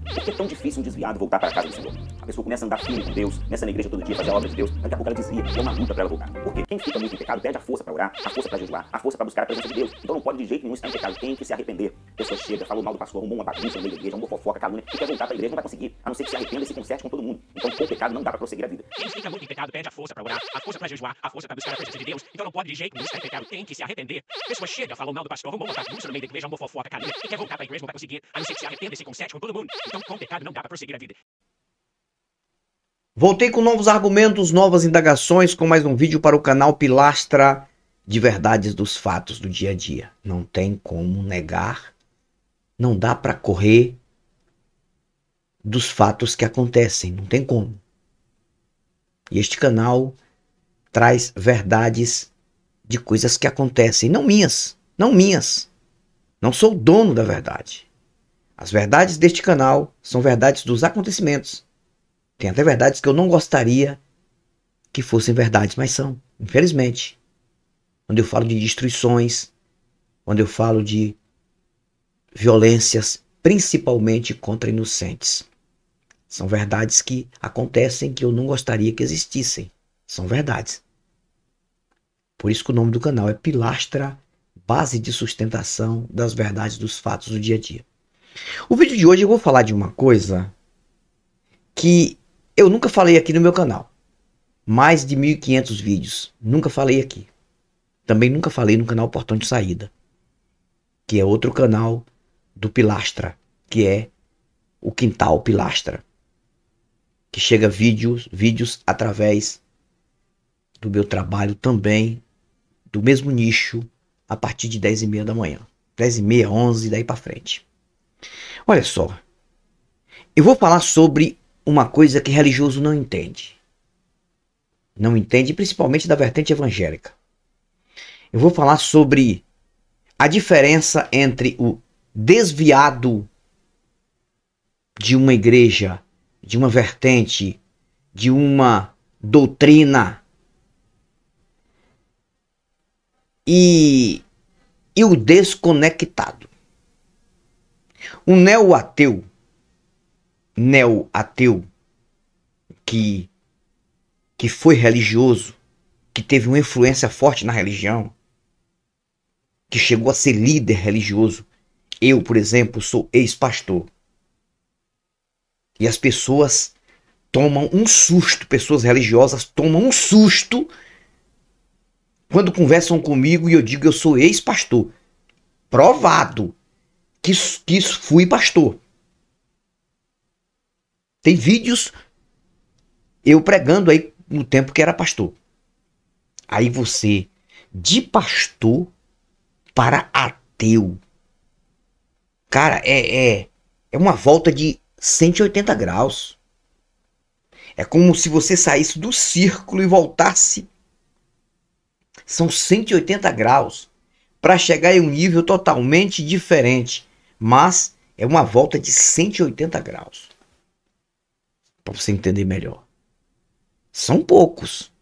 Por que é tão difícil um desviado voltar para a casa do Senhor? A pessoa começa a andar firme com Deus, começa na igreja todo dia, fazer a obra de Deus, daqui a pouco ela desvia, é uma luta para ela voltar. Porque quem fica muito em pecado perde a força para orar, a força para jejuar, a força para buscar a presença de Deus. Então não pode de jeito nenhum estar em pecado, tem que se arrepender. A pessoa chega, falou mal do pastor, arrumou uma bagunça no meio da igreja, arrumou fofoca, calúnia, e quer voltar para a igreja, não vai conseguir, a não ser que se arrependa e se conserte com todo mundo. Então com o pecado não dá para prosseguir a vida. Quem fica muito em pecado perde a força para orar, a força para jejuar, a força para buscar a presença de Deus. Então não pode de jeito nenhum estar em pecado, tem que se arrepender. A pessoa chega, falou mal do pastor, arrumou uma bagunça no meio da igreja, arrumou fofoca, calúnia, e quer voltar para a igreja, não vai conseguir, a não ser que se arrependa e se conserte com todo mundo. Então com o pecado não dá para prosseguir a vida. Voltei com novos argumentos, novas indagações, com mais um vídeo para o canal Pilastra de Verdades dos Fatos do Dia a Dia. Não tem como negar, não dá para correr dos fatos que acontecem, não tem como. E este canal traz verdades de coisas que acontecem, não minhas. Não sou o dono da verdade. As verdades deste canal são verdades dos acontecimentos. Tem até verdades que eu não gostaria que fossem verdades, mas são, infelizmente. Quando eu falo de destruições, quando eu falo de violências, principalmente contra inocentes. São verdades que acontecem que eu não gostaria que existissem. São verdades. Por isso que o nome do canal é Pilastra, base de sustentação das verdades dos fatos do dia a dia. O vídeo de hoje eu vou falar de uma coisa que eu nunca falei aqui no meu canal. Mais de 1.500 vídeos. Nunca falei aqui. Também nunca falei no canal Portão de Saída, que é outro canal do Pilastra, que é o Quintal Pilastra, que chega vídeos através do meu trabalho também, do mesmo nicho, a partir de 10h30 da manhã. 10h30, 11h, daí pra frente. Olha só, eu vou falar sobre uma coisa que religioso não entende. Não entende, principalmente da vertente evangélica. Eu vou falar sobre a diferença entre o desviado de uma igreja, de uma vertente, de uma doutrina e o desconectado. O neo-ateu que foi religioso, que teve uma influência forte na religião, que chegou a ser líder religioso. Eu, por exemplo, sou ex-pastor. E as pessoas tomam um susto, pessoas religiosas tomam um susto quando conversam comigo e eu digo que eu sou ex-pastor. Provado que fui pastor. Tem vídeos eu pregando aí no tempo que era pastor. Aí você, de pastor para ateu. Cara, é uma volta de 180 graus. É como se você saísse do círculo e voltasse. São 180 graus para chegar em um nível totalmente diferente. Mas é uma volta de 180 graus. Para você entender melhor. São poucos.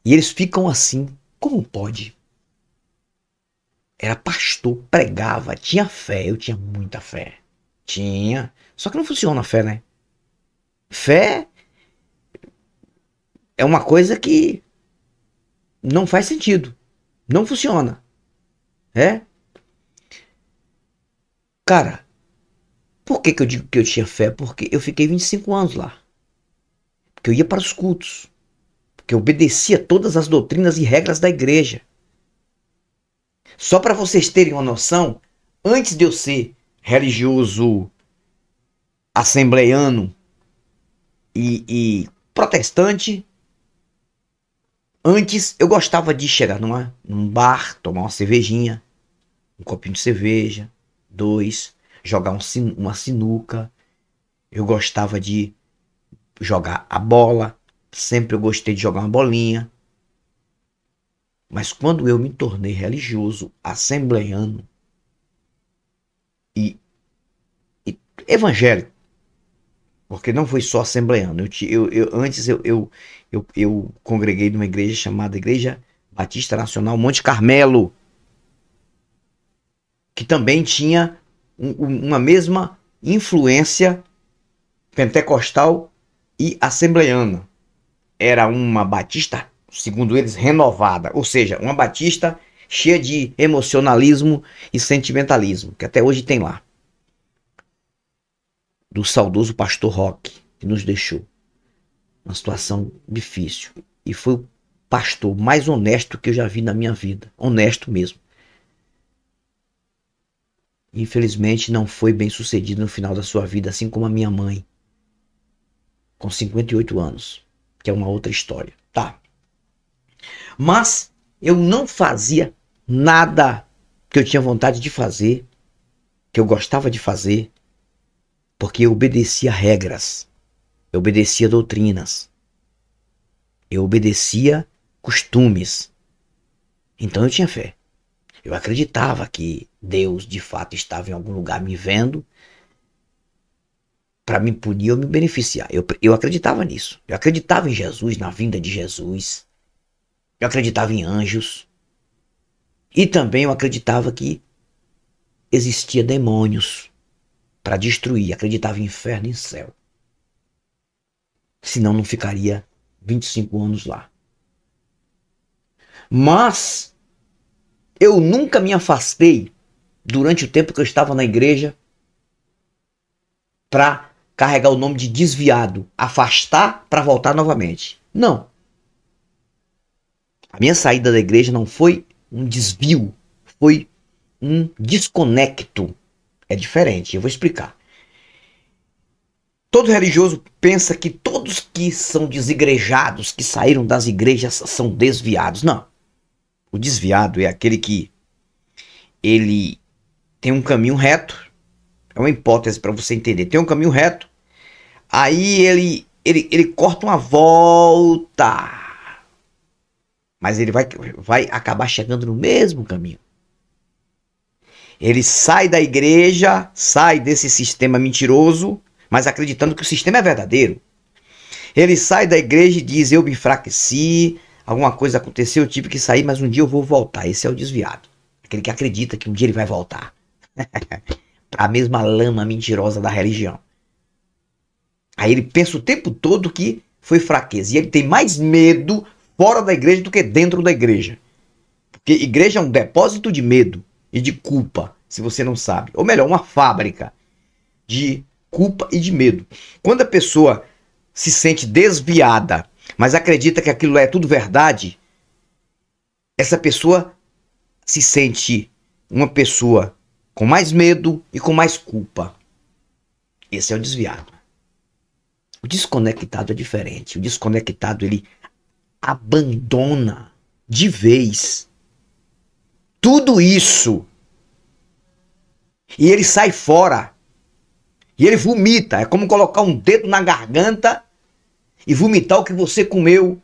E eles ficam assim. Como pode? Era pastor, pregava, tinha fé. Eu tinha muita fé. Tinha. Só que não funciona a fé, né? Fé é uma coisa que não faz sentido. Não funciona. É? Cara, por que eu digo que eu tinha fé? Porque eu fiquei 25 anos lá. Porque eu ia para os cultos. Porque eu obedecia todas as doutrinas e regras da igreja. Só para vocês terem uma noção, antes de eu ser religioso assembleiano e protestante, antes eu gostava de chegar num bar, tomar uma cervejinha, um copinho de cerveja, 2, jogar uma sinuca. Eu gostava de jogar a bola, sempre eu gostei de jogar uma bolinha. Mas quando eu me tornei religioso, assembleiano e evangélico, porque não foi só assembleiano, antes eu congreguei numa igreja chamada Igreja Batista Nacional Monte Carmelo, que também tinha uma mesma influência pentecostal e assembleiana. Era uma batista, segundo eles, renovada, ou seja, uma batista cheia de emocionalismo e sentimentalismo, que até hoje tem lá. Do saudoso pastor Roque, que nos deixou. Uma situação difícil. E foi o pastor mais honesto que eu já vi na minha vida. Honesto mesmo. Infelizmente não foi bem sucedido no final da sua vida, assim como a minha mãe. Com 58 anos. Que é uma outra história. Tá. Mas eu não fazia nada que eu tinha vontade de fazer, que eu gostava de fazer, porque eu obedecia regras, eu obedecia doutrinas, eu obedecia costumes. Então eu tinha fé. Eu acreditava que Deus de fato estava em algum lugar me vendo para me punir ou me beneficiar. Eu acreditava nisso. Eu acreditava em Jesus, na vinda de Jesus. Eu acreditava em anjos. E também eu acreditava que existia demônios para destruir. Acreditava em inferno e em céu. Senão não ficaria 25 anos lá. Mas eu nunca me afastei durante o tempo que eu estava na igreja para carregar o nome de desviado, afastar para voltar novamente. Não. A minha saída da igreja não foi um desvio, foi um desconecto. É diferente, eu vou explicar. Todo religioso pensa que todos que são desigrejados, que saíram das igrejas, são desviados. Não. O desviado é aquele que ele tem um caminho reto. É uma hipótese para você entender. Tem um caminho reto. Aí ele corta uma volta. Mas ele vai acabar chegando no mesmo caminho. Ele sai da igreja, sai desse sistema mentiroso, mas acreditando que o sistema é verdadeiro. Ele sai da igreja e diz, eu me enfraqueci, alguma coisa aconteceu, eu tive que sair, mas um dia eu vou voltar. Esse é o desviado. Aquele que acredita que um dia ele vai voltar. Para a mesma lama mentirosa da religião. Aí ele pensa o tempo todo que foi fraqueza. E ele tem mais medo fora da igreja do que dentro da igreja. Porque igreja é um depósito de medo e de culpa, se você não sabe. Ou melhor, uma fábrica de culpa e de medo. Quando a pessoa se sente desviada, mas acredita que aquilo é tudo verdade, essa pessoa se sente uma pessoa com mais medo e com mais culpa. Esse é o desviado. O desconectado é diferente. O desconectado, ele abandona de vez tudo isso. E ele sai fora. E ele vomita. É como colocar um dedo na garganta e vomitar o que você comeu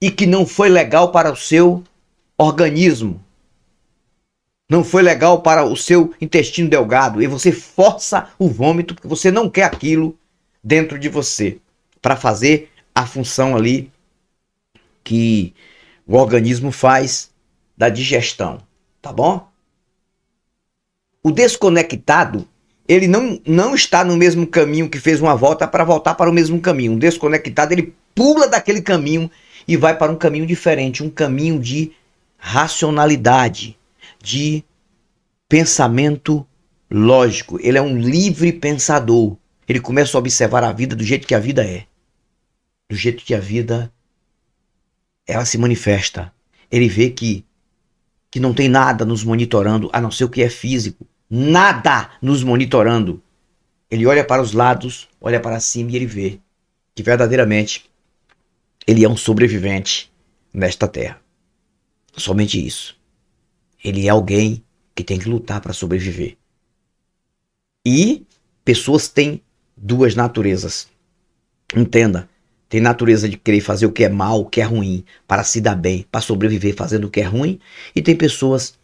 e que não foi legal para o seu organismo. Não foi legal para o seu intestino delgado. E você força o vômito porque você não quer aquilo dentro de você. Para fazer a função ali que o organismo faz da digestão. Tá bom? O desconectado, ele não está no mesmo caminho que fez uma volta para voltar para o mesmo caminho. O desconectado, ele pula daquele caminho e vai para um caminho diferente. Um caminho de racionalidade, de pensamento lógico. Ele é um livre pensador. Ele começa a observar a vida do jeito que a vida é. Do jeito que a vida ela se manifesta. Ele vê que não tem nada nos monitorando, a não ser o que é físico. Nada nos monitorando. Ele olha para os lados, olha para cima e ele vê que verdadeiramente ele é um sobrevivente nesta terra. Somente isso. Ele é alguém que tem que lutar para sobreviver. E pessoas têm duas naturezas. Entenda. Tem natureza de querer fazer o que é mal, o que é ruim, para se dar bem, para sobreviver fazendo o que é ruim. E tem pessoas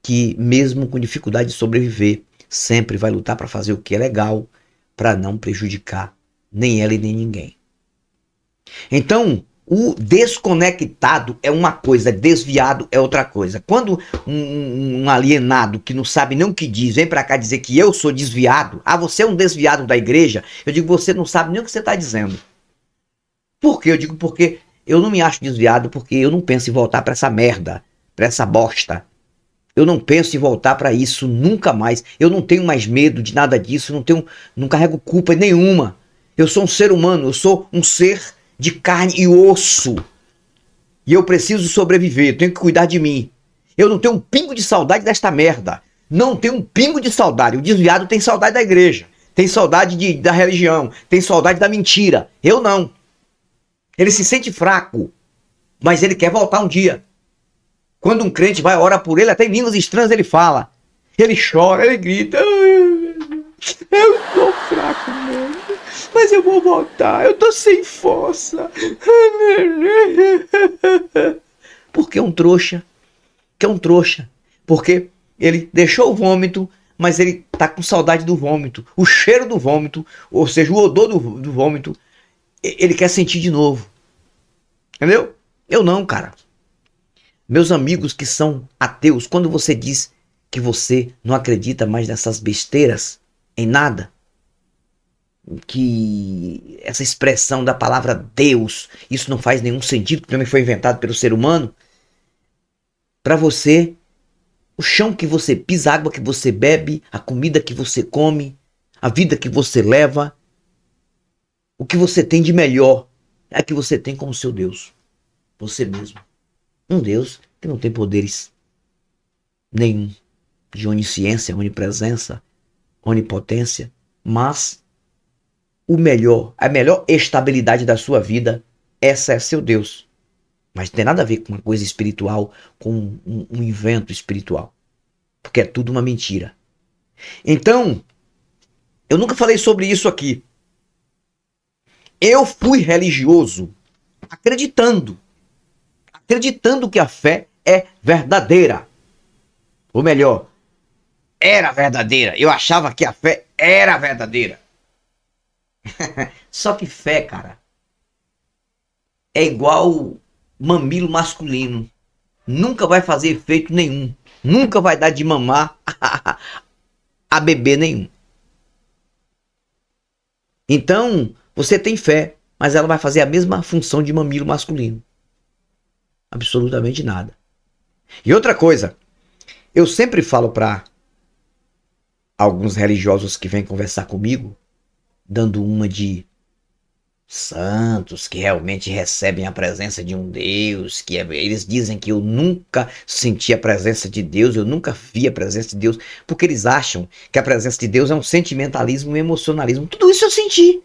que, mesmo com dificuldade de sobreviver, sempre vai lutar para fazer o que é legal, para não prejudicar nem ela e nem ninguém. Então, O desconectado é uma coisa, desviado é outra coisa. Quando um alienado que não sabe nem o que diz, vem pra cá dizer que eu sou desviado, você é um desviado da igreja, eu digo, você não sabe nem o que você tá dizendo. Por quê? Eu digo, porque eu não me acho desviado, porque eu não penso em voltar pra essa merda, pra essa bosta. Eu não penso em voltar pra isso nunca mais. Eu não tenho mais medo de nada disso, não carrego culpa nenhuma. Eu sou um ser humano, eu sou um ser de carne e osso. E eu preciso sobreviver, eu tenho que cuidar de mim. Eu não tenho um pingo de saudade desta merda. Não tenho um pingo de saudade. O desviado tem saudade da igreja, tem saudade da religião, tem saudade da mentira. Eu não. Ele se sente fraco, mas ele quer voltar um dia. Quando um crente vai orar por ele, até em línguas estranhas ele fala. Ele chora, ele grita. Eu sou fraco mesmo, mas eu vou voltar. Eu tô sem força. Porque é um trouxa. Que é um trouxa. Porque ele deixou o vômito, mas ele tá com saudade do vômito. O cheiro do vômito, ou seja, o odor do vômito, ele quer sentir de novo. Entendeu? Eu não, cara. Meus amigos que são ateus, quando você diz que você não acredita mais nessas besteiras, em nada, que essa expressão da palavra Deus, isso não faz nenhum sentido, porque também foi inventado pelo ser humano, para você, o chão que você pisa, a água que você bebe, a comida que você come, a vida que você leva, o que você tem de melhor é que você tem como seu Deus, você mesmo. Um Deus que não tem poderes nenhum de onisciência, onipresença, onipotência, mas o melhor, a melhor estabilidade da sua vida, essa é seu Deus. Mas não tem nada a ver com uma coisa espiritual, com um invento espiritual, porque é tudo uma mentira. Então, eu nunca falei sobre isso aqui. Eu fui religioso acreditando que a fé é verdadeira. Ou melhor, era verdadeira. Eu achava que a fé era verdadeira. Só que fé, cara, é igual mamilo masculino. Nunca vai fazer efeito nenhum. Nunca vai dar de mamar a bebê nenhum. Então, você tem fé, mas ela vai fazer a mesma função de mamilo masculino. Absolutamente nada. E outra coisa, eu sempre falo para alguns religiosos que vêm conversar comigo, dando uma de santos que realmente recebem a presença de um Deus, eles dizem que eu nunca senti a presença de Deus, eu nunca vi a presença de Deus, porque eles acham que a presença de Deus é um sentimentalismo, um emocionalismo. Tudo isso eu senti.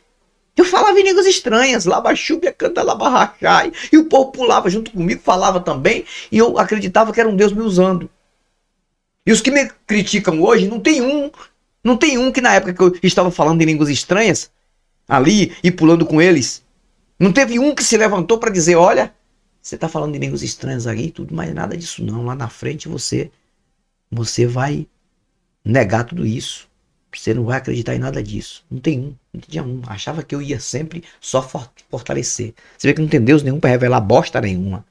Eu falava em línguas estranhas, Labachúbia canta Labarrachai, e o povo pulava junto comigo, falava também, e eu acreditava que era um Deus me usando. E os que me criticam hoje, não tem um que na época que eu estava falando em línguas estranhas, ali e pulando com eles, não teve um que se levantou para dizer, olha, você está falando em línguas estranhas aí e tudo, mas nada disso não, lá na frente você vai negar tudo isso. Você não vai acreditar em nada disso. Não tinha um. Achava que eu ia sempre só fortalecer. Você vê que não tem Deus nenhum para revelar bosta nenhuma.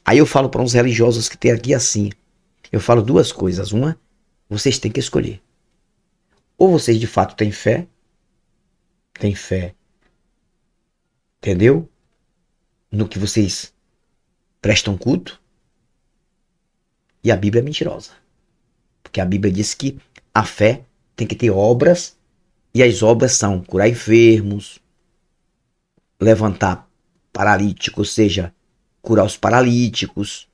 Aí eu falo para uns religiosos que tem aqui assim. Eu falo duas coisas. Uma, vocês têm que escolher. Ou vocês de fato têm fé. Têm fé. Entendeu? No que vocês prestam culto. E a Bíblia é mentirosa. Porque a Bíblia diz que a fé tem que ter obras, e as obras são curar enfermos, levantar paralíticos, ou seja, curar os paralíticos,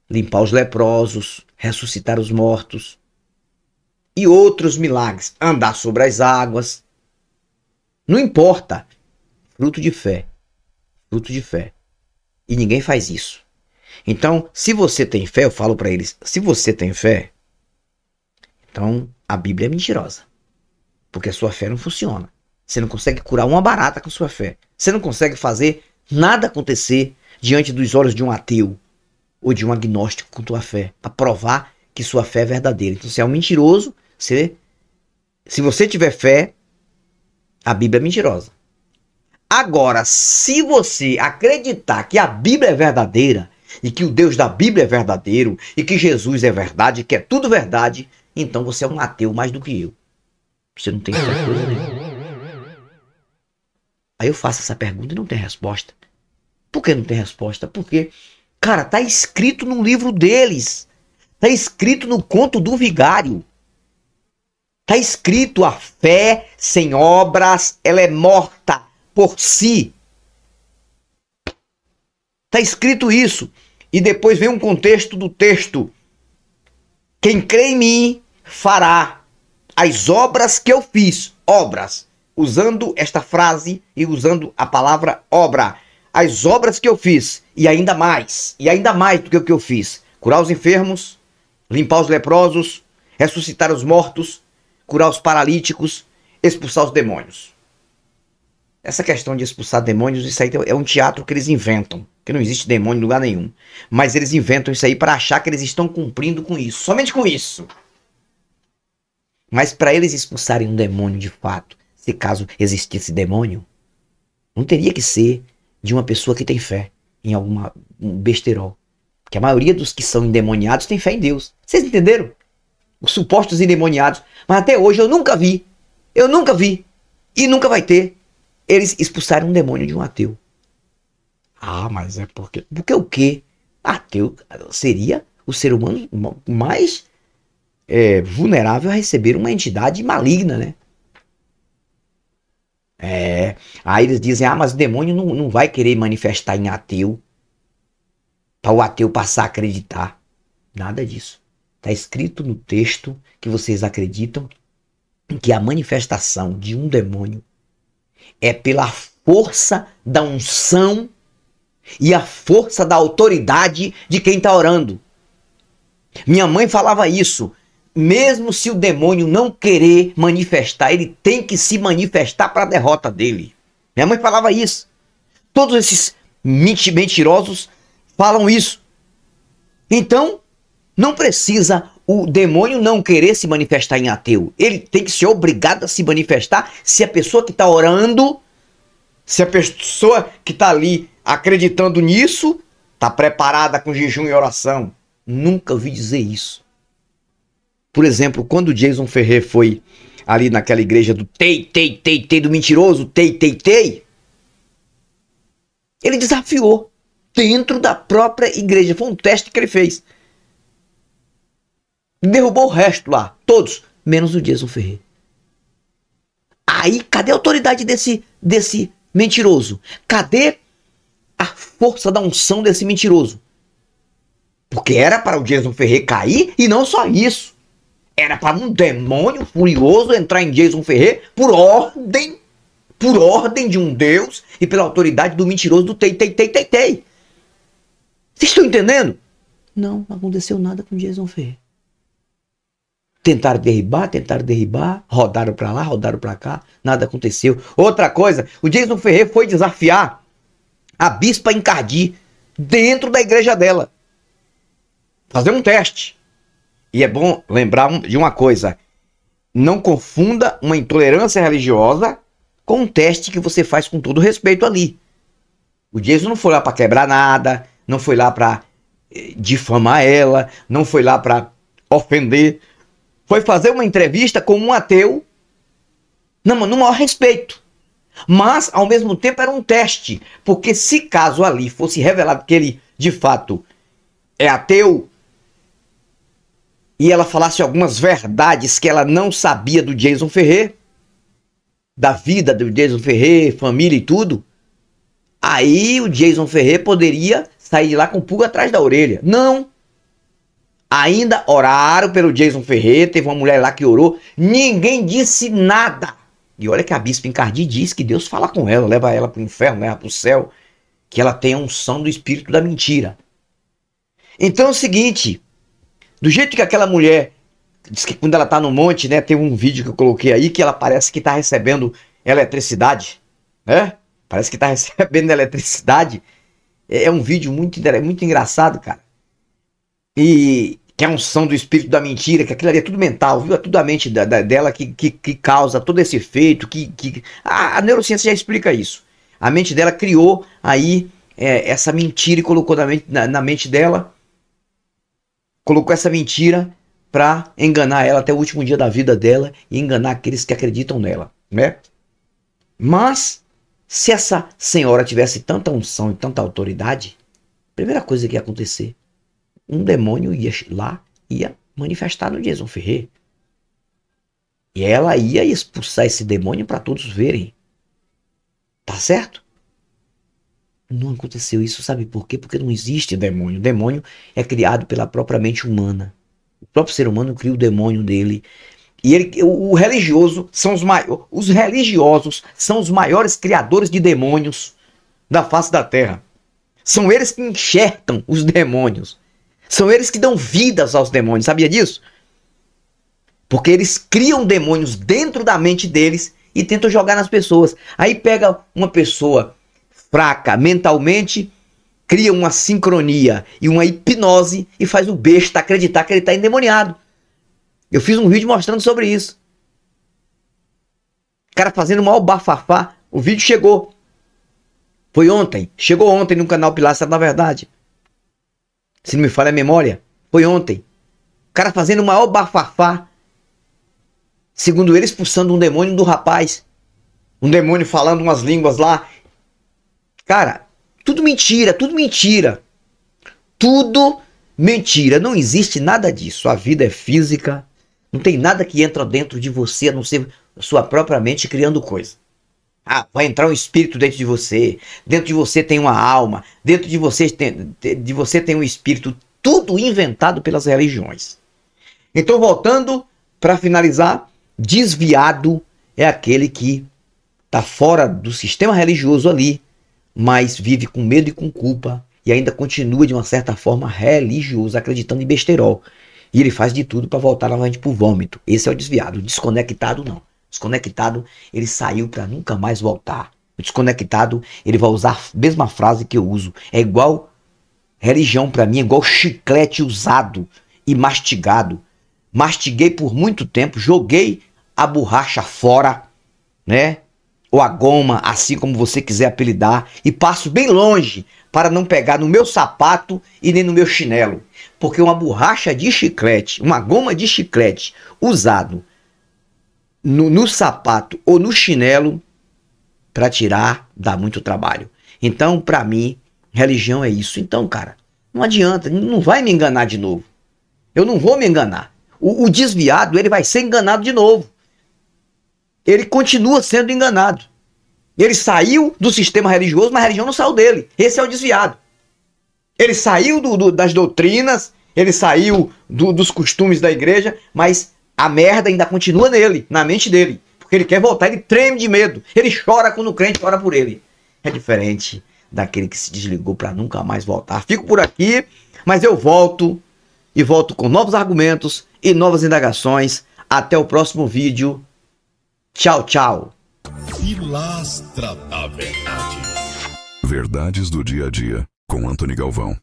limpar os leprosos, ressuscitar os mortos, e outros milagres, andar sobre as águas. Não importa, fruto de fé, e ninguém faz isso. Então, se você tem fé, eu falo para eles, se você tem fé, então, a Bíblia é mentirosa. Porque a sua fé não funciona. Você não consegue curar uma barata com sua fé. Você não consegue fazer nada acontecer diante dos olhos de um ateu ou de um agnóstico com tua fé. Para provar que sua fé é verdadeira. Então, você é um mentiroso. Se você tiver fé, a Bíblia é mentirosa. Agora, se você acreditar que a Bíblia é verdadeira, e que o Deus da Bíblia é verdadeiro, e que Jesus é verdade, que é tudo verdade, então você é um ateu mais do que eu. Você não tem outra coisa nenhuma. Aí eu faço essa pergunta e não tem resposta. Por que não tem resposta? Porque, cara, tá escrito no livro deles. Tá escrito no conto do vigário. Tá escrito: a fé sem obras, ela é morta por si. Tá escrito isso. E depois vem um contexto do texto: quem crê em mim fará as obras que eu fiz. Obras. Usando esta frase e usando a palavra obra. As obras que eu fiz. E ainda mais do que o que eu fiz. Curar os enfermos, limpar os leprosos, ressuscitar os mortos, curar os paralíticos, expulsar os demônios. Essa questão de expulsar demônios, isso aí é um teatro que eles inventam. Que não existe demônio em lugar nenhum. Mas eles inventam isso aí para achar que eles estão cumprindo com isso. Somente com isso. Mas para eles expulsarem um demônio de fato, se caso existisse demônio, não teria que ser de uma pessoa que tem fé em um besterol. Porque a maioria dos que são endemoniados tem fé em Deus. Vocês entenderam? Os supostos endemoniados. Mas até hoje eu nunca vi. E nunca vai ter. Eles expulsaram um demônio de um ateu. Ah, mas é porque... Porque o quê? Ateu seria o ser humano mais vulnerável a receber uma entidade maligna, né? Aí eles dizem: ah, mas o demônio não vai querer manifestar em ateu. Para o ateu passar a acreditar. Nada disso. Está escrito no texto que vocês acreditam que a manifestação de um demônio é pela força da unção e a força da autoridade de quem está orando. Minha mãe falava isso. Mesmo se o demônio não querer manifestar, ele tem que se manifestar para a derrota dele. Minha mãe falava isso. Todos esses mentirosos falam isso. Então, não precisa o demônio não querer se manifestar em ateu. Ele tem que ser obrigado a se manifestar se a pessoa que está orando, se a pessoa que está ali acreditando nisso, está preparada com jejum e oração. Nunca ouvi dizer isso. Por exemplo, quando o Jason Ferrer foi ali naquela igreja do do mentiroso, ele desafiou dentro da própria igreja. Foi um teste que ele fez. Derrubou o resto lá, todos, menos o Jason Ferrer. Aí, cadê a autoridade desse mentiroso? Cadê a força da unção desse mentiroso? Porque era para o Jason Ferrer cair, e não só isso. Era para um demônio furioso entrar em Jason Ferrer por ordem de um Deus e pela autoridade do mentiroso do Vocês estão entendendo? Não aconteceu nada com Jason Ferrer. Tentaram derribar, rodaram para lá, rodaram para cá, nada aconteceu. Outra coisa, o Jason Ferrer foi desafiar a bispa Encardi dentro da igreja dela. Fazer um teste. E é bom lembrar de uma coisa: não confunda uma intolerância religiosa com um teste que você faz com todo respeito ali. O Jason não foi lá para quebrar nada, não foi lá para difamar ela, não foi lá para ofender. Foi fazer uma entrevista com um ateu, no maior respeito. Mas, ao mesmo tempo, era um teste. Porque se caso ali fosse revelado que ele, de fato, é ateu, e ela falasse algumas verdades que ela não sabia do Jason Ferrer, da vida do Jason Ferrer, família e tudo, aí o Jason Ferrer poderia sair de lá com pulga atrás da orelha. Não. Ainda oraram pelo Jason Ferrer, teve uma mulher lá que orou, ninguém disse nada. E olha que a bispa Encardi diz que Deus fala com ela, leva ela para o inferno, leva para o céu, que ela tem a unção do espírito da mentira. Então é o seguinte, do jeito que aquela mulher diz que quando ela está no monte, né, tem um vídeo que eu coloquei aí que ela parece que está recebendo eletricidade, né? Parece que está recebendo eletricidade. É um vídeo muito engraçado, cara. E que é a unção do espírito da mentira, que aquilo ali é tudo mental, viu? É tudo a mente dela que causa todo esse efeito, a neurociência já explica isso. A mente dela criou aí essa mentira e colocou na mente dela. Colocou essa mentira para enganar ela até o último dia da vida dela e enganar aqueles que acreditam nela, né? Mas, se essa senhora tivesse tanta unção e tanta autoridade, a primeira coisa que ia acontecer, um demônio ia manifestar no Jason Ferrer. E ela ia expulsar esse demônio para todos verem. Tá certo? Não aconteceu isso, sabe por quê? Porque não existe demônio. O demônio é criado pela própria mente humana. O próprio ser humano cria o demônio dele. E o religioso são os religiosos são os maiores criadores de demônios da face da terra. São eles que enxertam os demônios. São eles que dão vidas aos demônios. Sabia disso? Porque eles criam demônios dentro da mente deles e tentam jogar nas pessoas. Aí pega uma pessoa fraca mentalmente, cria uma sincronia e uma hipnose e faz o besta acreditar que ele está endemoniado. Eu fiz um vídeo mostrando sobre isso. O cara fazendo o maior bafafá. O vídeo chegou. Foi ontem. Chegou ontem no canal Pilastra da Verdade. Se não me falha a memória, foi ontem. O cara fazendo o maior bafafá. Segundo ele, expulsando um demônio do rapaz. Um demônio falando umas línguas lá. Cara, tudo mentira, tudo mentira. Tudo mentira. Não existe nada disso. A vida é física. Não tem nada que entra dentro de você, a não ser sua própria mente criando coisa. Ah, vai entrar um espírito dentro de você. Dentro de você tem uma alma. Dentro de você tem um espírito. Tudo inventado pelas religiões. Então, voltando para finalizar, desviado é aquele que está fora do sistema religioso ali, mas vive com medo e com culpa e ainda continua de uma certa forma religioso, acreditando em besterol. E ele faz de tudo para voltar novamente pro vômito. Esse é o desviado. O desconectado não. O desconectado, ele saiu para nunca mais voltar. O desconectado, ele vai usar a mesma frase que eu uso. É igual religião para mim, é igual chiclete usado e mastigado. Mastiguei por muito tempo, joguei a borracha fora, né? Ou a goma, assim como você quiser apelidar, e passo bem longe para não pegar no meu sapato e nem no meu chinelo. Porque uma borracha de chiclete, uma goma de chiclete usado no sapato ou no chinelo, para tirar dá muito trabalho. Então, para mim, religião é isso. Então, cara, não adianta, não vai me enganar de novo. Eu não vou me enganar. O desviado, ele vai ser enganado de novo. Ele continua sendo enganado. Ele saiu do sistema religioso, mas a religião não saiu dele. Esse é o desviado. Ele saiu das doutrinas, ele saiu dos costumes da igreja, mas a merda ainda continua nele, na mente dele. Porque ele quer voltar, ele treme de medo. Ele chora quando o crente ora por ele. É diferente daquele que se desligou para nunca mais voltar. Fico por aqui, mas eu volto e volto com novos argumentos e novas indagações. Até o próximo vídeo. Tchau, tchau. Pilastra da Verdade. Verdades do dia a dia, com Antony Galvão.